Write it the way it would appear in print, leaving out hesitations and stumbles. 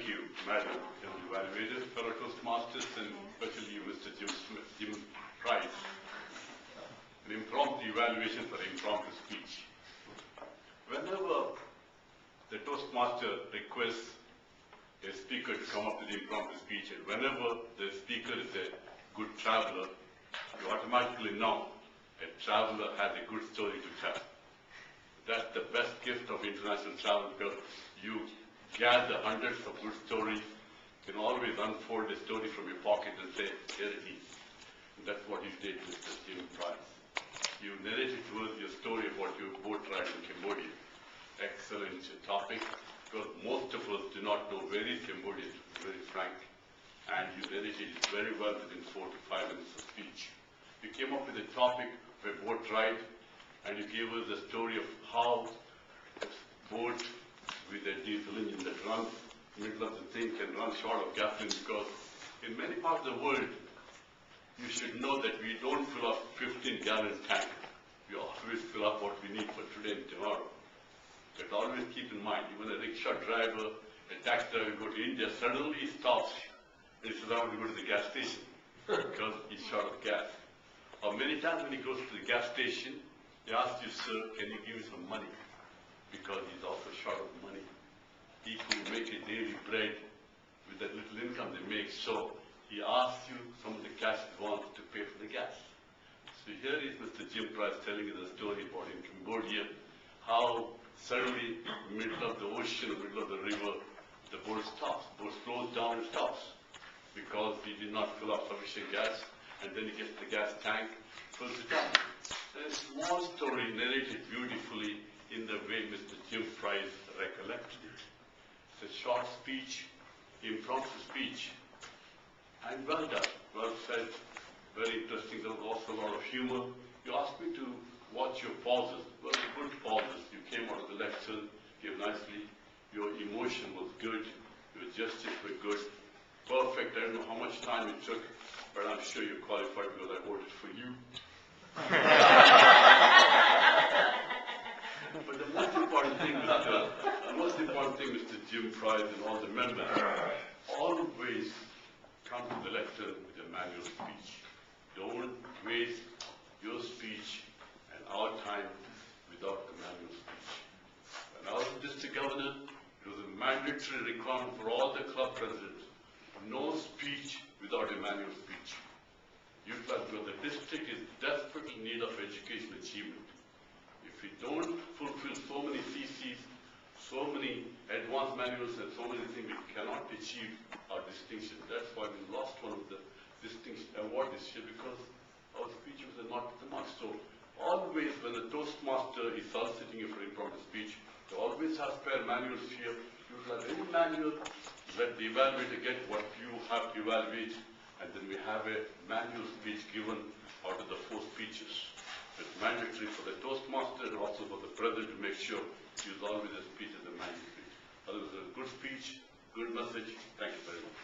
Thank you, Madam Evaluator, fellow Toastmasters, and especially you, Mr. Jim Price. An impromptu evaluation for impromptu speech. Whenever the Toastmaster requests a speaker to come up with the impromptu speech, and whenever the speaker is a good traveler, you automatically know a traveler has a good story to tell. That's the best gift of international travel, because you gather hundreds of good stories. You can always unfold a story from your pocket and say, here it is. And that's what you did, Mr. Jim Price. You narrated to us your story about your boat ride in Cambodia. Excellent topic, because most of us do not know where is Cambodia, to be very frank. And you narrated it very well within 4 to 5 minutes of speech. You came up with a topic of a boat ride, and you gave us the story of how a boat with a diesel engine that runs in the middle of the thing can run short of gasoline, because in many parts of the world, you should know that we don't fill up 15-gallon tank. We always fill up what we need for today and tomorrow. But always keep in mind, even a rickshaw driver, a taxi driver go to India, suddenly he stops and he says, I want to go to the gas station because he's short of gas. Or many times when he goes to the gas station, he asks you, sir, can you give me some money? Because he's also short of money. He could make a daily bread with that little income they make, so he asks you some of the cash he wants to pay for the gas. So here is Mr. Jim Price telling you the story about in Cambodia, how suddenly in the middle of the ocean, middle of the river, the boat stops. The boat slows down and stops because he did not fill up sufficient gas, and then he gets the gas tank, fills it up. A small story narrated beautifully in the way Mr. Jim Price recollected it. It's a short speech, impromptu speech, and well done, well said, very interesting. There was also a lot of humor. You asked me to watch your pauses, very good pauses. You came out of the lecture, gave nicely. Your emotion was good, your gestures were good, perfect. I don't know how much time it took, but I'm sure you qualified because I voted for you. But the most important thing, Mr. Jim Price and all the members, always come to the lecture with a manual speech. Don't waste your speech and our time without the manual speech. When I was district governor, it was a mandatory requirement for all the club presidents. No speech without a manual speech. Because the district is desperately in need of education achievement. If we don't fulfill so many CCs, so many advanced manuals and so many things, we cannot achieve our distinction. That's why we lost one of the distinction award this year, because our speeches are not the mark. So always when the Toastmaster is soliciting you for impromptu speech, you always have spare manuals here. Utilize any manual, let the evaluator get what you have to evaluate, and then we have a manual speech given out of the 4 speeches. It's mandatory for the Toastmaster and also for the President to make sure he is always a speech as a manual speech. Otherwise, a good speech, good message. Thank you very much.